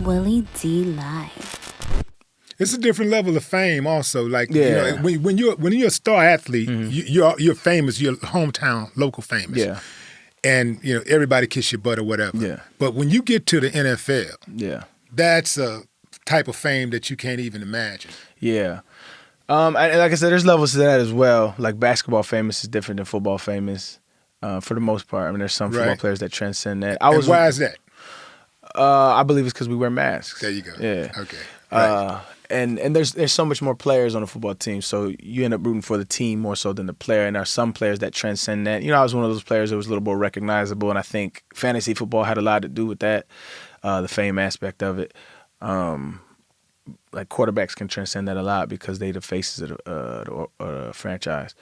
Willie D Live. It's a different level of fame, also. Like, you know, when you're a star athlete, you're famous. You're hometown, local famous. Yeah. And you know everybody kiss your butt or whatever. Yeah. But when you get to the NFL, Yeah. that's a type of fame that you can't even imagine. Yeah. Like I said, there's levels to that as well. Like basketball famous is different than football famous, for the most part. I mean, there's some football players that transcend that. And why is that? I believe it's because we wear masks. There you go. Yeah. Okay. Right. And there's so much more players on the football team, so you end up rooting for the team more so than the player. And there are some players that transcend that. You know, I was one of those players that was a little more recognizable, and I think fantasy football had a lot to do with that, the fame aspect of it. Like quarterbacks can transcend that a lot because they the faces of the franchise.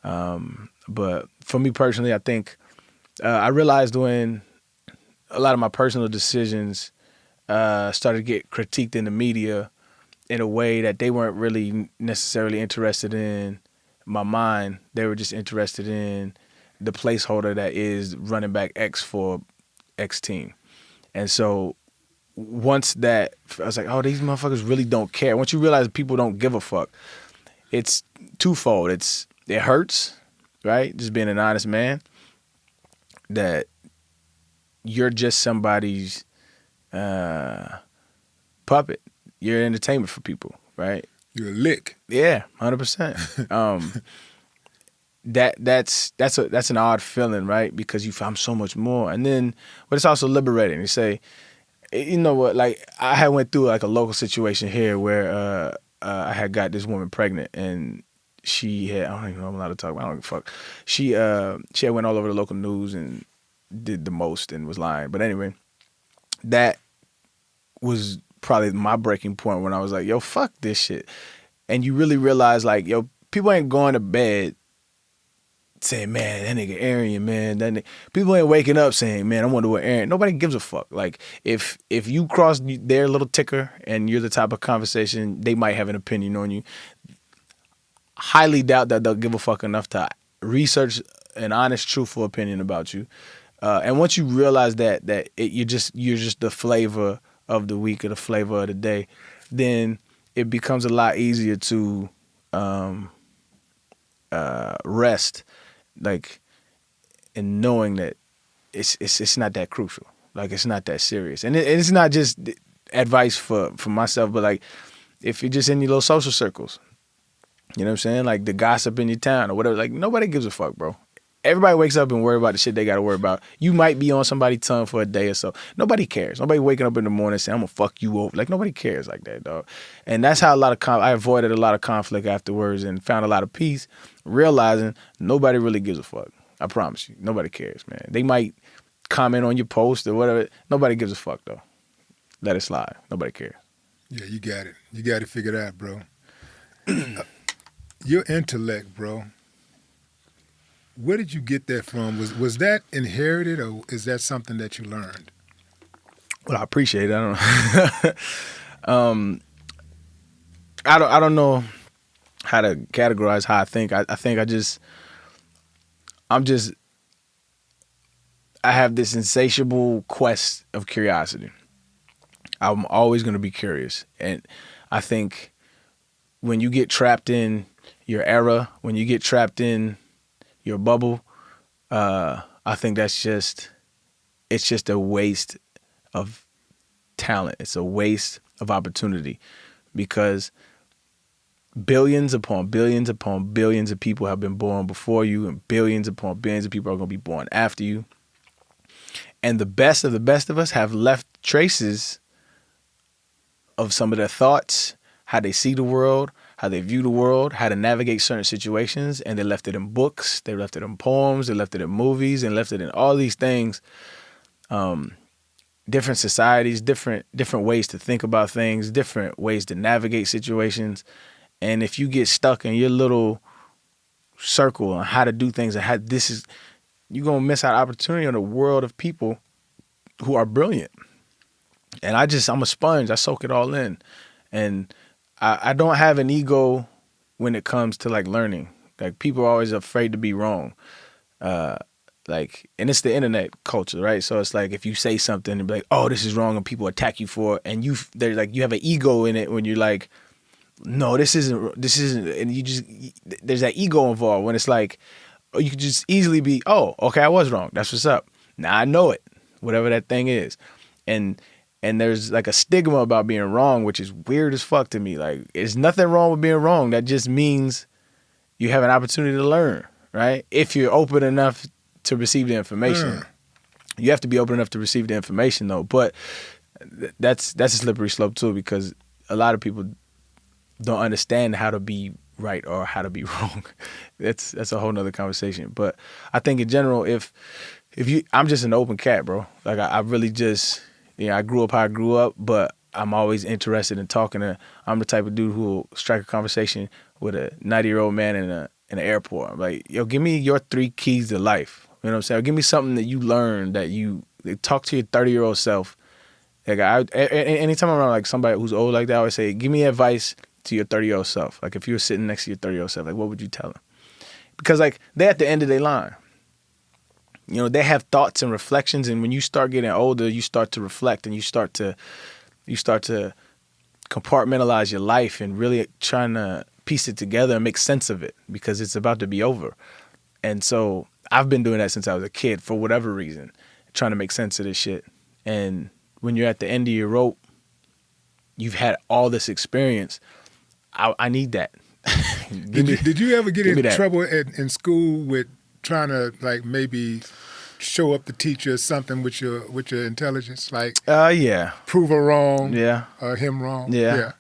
But for me personally, I think I realized when a lot of my personal decisions started to get critiqued in the media in a way that they weren't really necessarily interested in my mind. They were just interested in the placeholder that is running back X for X team. And so once that, I was like, oh, these motherfuckers really don't care. Once you realize people don't give a fuck, it's twofold. It hurts, right? Just being an honest man, that you're just somebody's puppet. You're entertainment for people, right? You're a lick. Yeah, 100%. That's an odd feeling, right? Because you found so much more, and then, but it's also liberating. You say, you know what? Like I had went through like a local situation here where I had got this woman pregnant, and she had, I don't even know I'm allowed to talk about. I don't give a fuck. She had went all over the local news and did the most and was lying. But anyway, that was probably my breaking point when I was like, yo, fuck this shit. And you really realize, like, yo, people ain't going to bed saying, man, that nigga Arian, man. People ain't waking up saying, man, I wonder what Arian. Nobody gives a fuck. Like, if you cross their little ticker and you're the type of conversation, they might have an opinion on you. Highly doubt that they'll give a fuck enough to research an honest, truthful opinion about you. And once you realize that you're just the flavor of the week or the flavor of the day, then it becomes a lot easier to rest, like, in knowing that it's not that crucial, like it's not that serious, and it's not just advice for myself, but like if you're just in your little social circles, you know what I'm saying, like the gossip in your town or whatever, like nobody gives a fuck, bro. Everybody wakes up and worry about the shit they got to worry about. You might be on somebody's tongue for a day or so. Nobody cares. Nobody waking up in the morning saying, I'm going to fuck you over. Like, nobody cares like that, dog. And that's how I avoided a lot of conflict afterwards and found a lot of peace, realizing nobody really gives a fuck. I promise you. Nobody cares, man. They might comment on your post or whatever. Nobody gives a fuck, though. Let it slide. Nobody cares. Yeah, you got it. You got it figured out, bro. Your intellect, bro. Where did you get that from? Was that inherited, or is that something that you learned? Well, I appreciate it. I don't I don't know how to categorize how I think. I think I have this insatiable quest of curiosity. I'm always going to be curious. And I think when you get trapped in your era, when you get trapped in your bubble, I think it's just a waste of talent. It's a waste of opportunity, because billions upon billions upon billions of people have been born before you, and billions upon billions of people are going to be born after you. And the best of us have left traces of some of their thoughts, how they see the world, how they view the world, how to navigate certain situations, and they left it in books, they left it in poems, they left it in movies, and left it in all these things. Different societies, different ways to think about things, different ways to navigate situations. And if you get stuck in your little circle on how to do things and how you're gonna miss out opportunity on a world of people who are brilliant. And I'm a sponge. I soak it all in. And I don't have an ego when it comes to like learning. Like, people are always afraid to be wrong. like, and it's the internet culture, right? So it's like if you say something and be like, oh, this is wrong, and people attack you for it, and you have an ego in it when you're like, no, this isn't, and there's that ego involved when it's like, oh, you could just easily be, oh, okay, I was wrong. That's what's up. Now I know it, whatever that thing is. And there's like a stigma about being wrong, which is weird as fuck to me. Like, there's nothing wrong with being wrong. That just means you have an opportunity to learn, right? If you're open enough to receive the information. You have to be open enough to receive the information, though. But that's a slippery slope too, because a lot of people don't understand how to be right or how to be wrong. That's a whole nother conversation. But I think in general, if I'm just an open cat, bro. Like I really just, I grew up how I grew up, but I'm always interested in talking I'm the type of dude who will strike a conversation with a 90-year-old man in an airport. I'm like, yo, give me your 3 keys to life. You know what I'm saying? Or give me something that you learned that you talk to your 30-year-old self. Like anytime I'm around like somebody who's old like that, I always say, give me advice to your 30-year-old self. Like if you were sitting next to your 30-year-old self, like what would you tell them? Because like they're at the end of their line. You know, they have thoughts and reflections, and when you start getting older, you start to reflect and you start to compartmentalize your life and really trying to piece it together and make sense of it because it's about to be over. And so I've been doing that since I was a kid for whatever reason, trying to make sense of this shit. And when you're at the end of your rope, you've had all this experience. I need that. Did you ever get in trouble in school with trying to like maybe show up the teacher or something with your intelligence, like yeah, prove her wrong, yeah, or him wrong, yeah.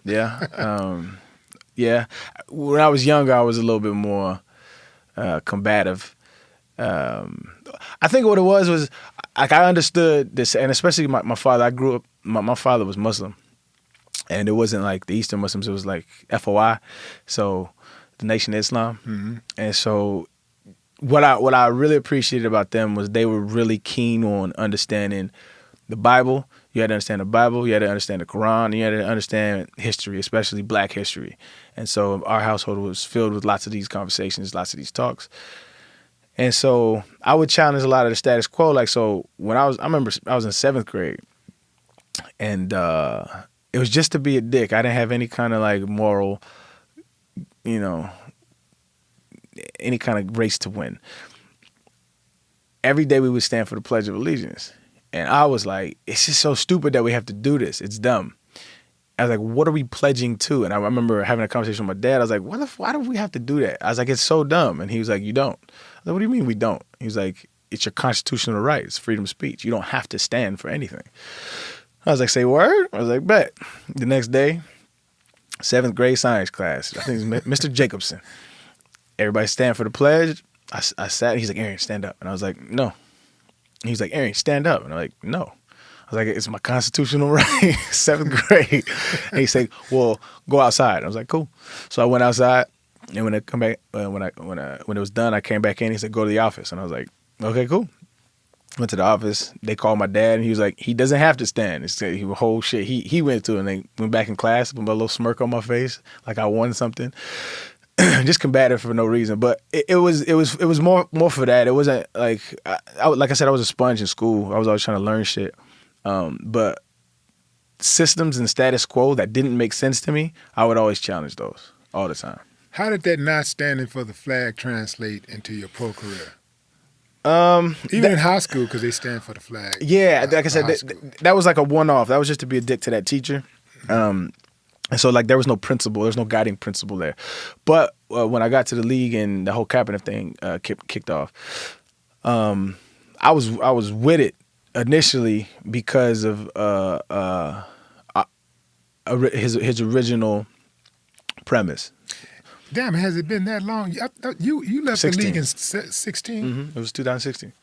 Yeah. When I was younger, I was a little bit more combative. I think what it was like I understood this, and especially my father. I grew up. My father was Muslim, and it wasn't like the Eastern Muslims. It was like FOI, so the Nation of Islam, mm-hmm. And so what I really appreciated about them was they were really keen on understanding the Bible. You had to understand the Bible. You had to understand the Quran. You had to understand history, especially Black history. And so our household was filled with lots of these conversations, lots of these talks. And so I would challenge a lot of the status quo. Like, so when I remember I was in 7th grade, and it was just to be a dick. I didn't have any kind of like moral, any kind of race to win. Every day we would stand for the Pledge of Allegiance. And I was like, it's just so stupid that we have to do this. It's dumb. I was like, what are we pledging to? And I remember having a conversation with my dad. I was like, why do we have to do that? I was like, it's so dumb. And he was like, you don't. I was like, what do you mean we don't? He was like, it's your constitutional right. It's freedom of speech. You don't have to stand for anything. I was like, say word? I was like, bet. The next day, 7th grade science class. I think it was Mr. Jacobson. Everybody stand for the pledge. I sat. He's like, Arian, stand up. And I was like, no. He was like, Arian, stand up. And I'm like, no. I was like, it's my constitutional right. 7th grade. And he said, well, go outside. I was like, cool. So I went outside, and when I come back, when it was done, I came back in. He said, go to the office. And I was like, okay, cool. Went to the office. They called my dad, and he was like, he doesn't have to stand. It's the whole shit. He went to it, and they went back in class with a little smirk on my face, like I won something. Just combative for no reason, but it was more for that. It wasn't like like I said, I was a sponge in school. I was always trying to learn shit, but systems and status quo that didn't make sense to me, I would always challenge those all the time. How did that not standing for the flag translate into your pro career? Even in high school, because they stand for the flag. Yeah, like I said, that was like a one-off. That was just to be a dick to that teacher. And so, like, there was no principle. There was no guiding principle there. But when I got to the league and the whole Kaepernick thing kicked off, I was with it initially because of his original premise. Damn, has it been that long? I thought you left 16. The league in 16? Mm-hmm. It was 2016.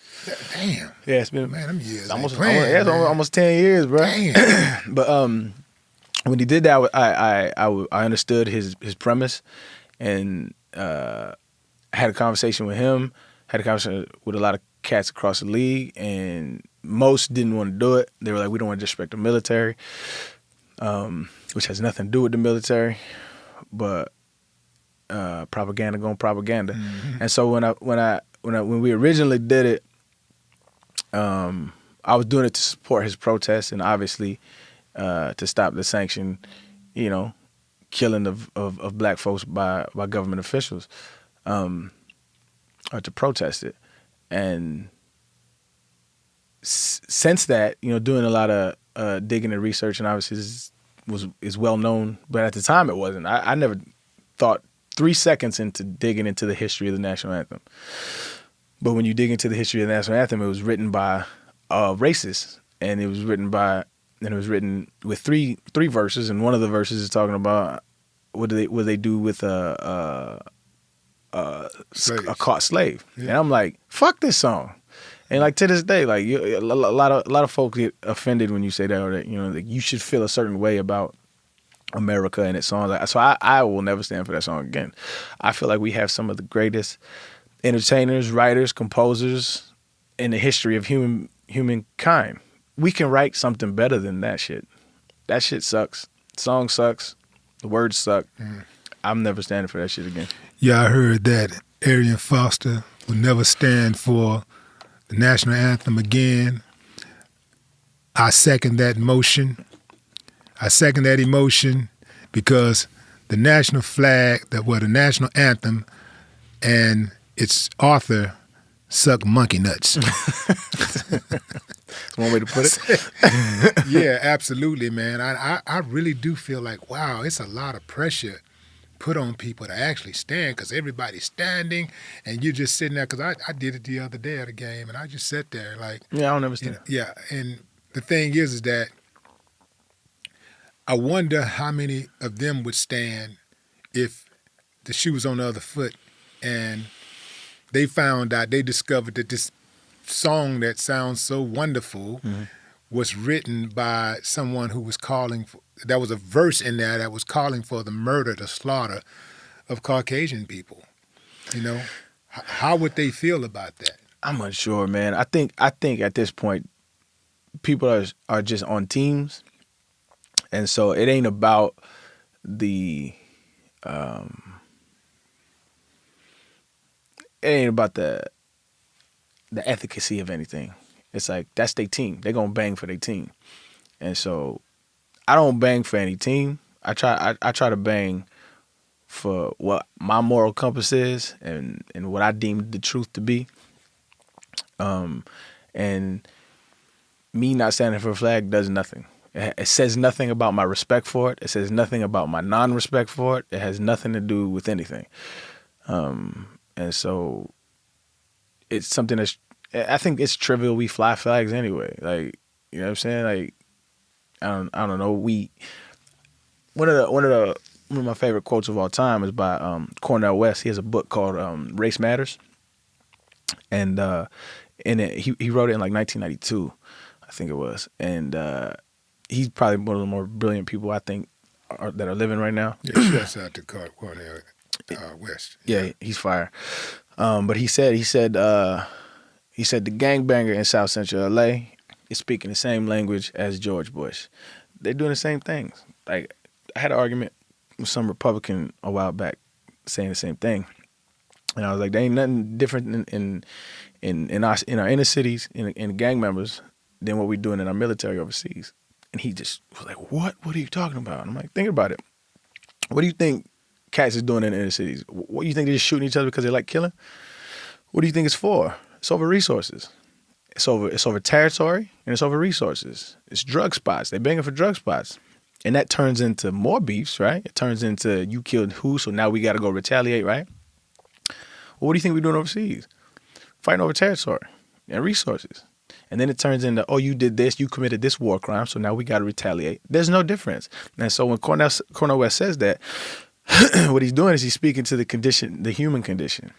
Damn. Yeah, it's been... Man, them years almost 10 years, bro. Damn. But when he did that, I understood his premise, and had a conversation with him, had a conversation with a lot of cats across the league, and most didn't want to do it. They were like, we don't want to disrespect the military, which has nothing to do with the military, but propaganda going propaganda. Mm-hmm. And so when we originally did it, I was doing it to support his protests and obviously to stop the sanction, killing of black folks by government officials, or to protest it. And since that, doing a lot of digging and research, and obviously is well known, but at the time it wasn't. I never thought 3 seconds into digging into the history of the national anthem. But when you dig into the history of the national anthem, it was written by racists, and it was written with three verses, and one of the verses is talking about what they do with a caught slave. Yeah. And I'm like, fuck this song. And like to this day, like a lot of folks get offended when you say that, or that that you should feel a certain way about America and its songs. So I will never stand for that song again. I feel like we have some of the greatest entertainers, writers, composers in the history of humankind. We can write something better than that shit. That shit sucks. The song sucks. The words suck. I'm never standing for that shit again. Yeah, I heard that Arian Foster will never stand for the national anthem again. I second that motion. I second that emotion because the national flag, the national anthem, and its author suck monkey nuts. That's one way to put it. Yeah, absolutely, man. I really do feel like, wow, it's a lot of pressure put on people to actually stand because everybody's standing and you're just sitting there. Because I did it the other day at a game and I just sat there like. Yeah, I don't understand. Yeah, and the thing is that I wonder how many of them would stand if the shoe was on the other foot and they discovered that this song that sounds so wonderful was written by someone who was calling for, there was a verse in there that was calling for the murder, the slaughter of Caucasian people. How would they feel about that? I'm unsure, man. I think at this point, people are just on teams, and so it ain't about the efficacy of anything. It's like that's their team. They're gonna bang for their team, and so I don't bang for any team. I try to bang for what my moral compass is and what I deem the truth to be. And me not standing for a flag does nothing. It says nothing about my respect for it. It says nothing about my non-respect for it. It has nothing to do with anything. And so it's something that's, I think it's trivial. We fly flags anyway. Like, you know what I'm saying? Like, I don't know. One of my favorite quotes of all time is by Cornel West. He has a book called Race Matters, and in it he wrote it in like 1992, I think it was, and he's probably one of the more brilliant people I think that are living right now. Yeah, shouts out to Cornel West. Yeah, he's fire. But he said the gangbanger in South Central LA is speaking the same language as George Bush. They're doing the same things. Like, I had an argument with some Republican a while back saying the same thing, and I was like, there ain't nothing different in our inner cities in gang members than what we're doing in our military overseas. And he just was like, what are you talking about? And I'm like, think about it. What do you think cats is doing in the inner cities? What do you think they're just shooting each other because they like killing? What do you think it's for? It's over resources. It's over territory, and it's over resources. It's drug spots. They're banging for drug spots. And that turns into more beefs, right? It turns into you killed who, so now we got to go retaliate, right? Well, what do you think we're doing overseas? Fighting over territory and resources. And then it turns into, oh, you did this, you committed this war crime, so now we got to retaliate. There's no difference. And so when Cornel West says that, what he's doing is he's speaking to the condition, the human condition.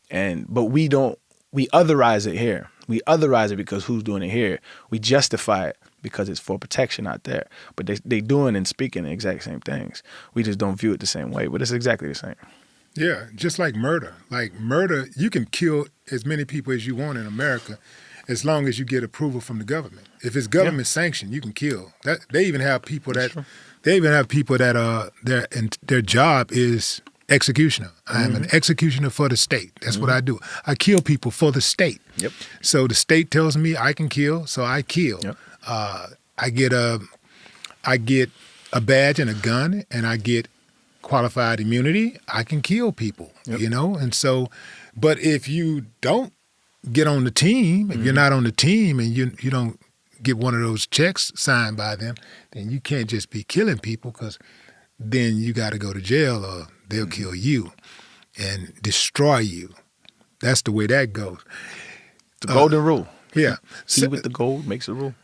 But we otherize it here. We otherize it because who's doing it here? We justify it because it's for protection out there. But they doing and speaking the exact same things. We just don't view it the same way, but it's exactly the same. Yeah, just like murder. Like murder, you can kill as many people as you want in America as long as you get approval from the government. If it's government sanctioned, you can kill. They even have people that their job is executioner. I am an executioner for the state. That's what I do. I kill people for the state. Yep. So the state tells me I can kill, so I kill. Yep. I get a badge and a gun, and I get qualified immunity. I can kill people, you know? And so, but if you don't get on the team, if you're not on the team and you don't get one of those checks signed by them, then you can't just be killing people, because then you got to go to jail or they'll kill you and destroy you. That's the way that goes. The golden rule. Yeah. See with the gold makes the rule.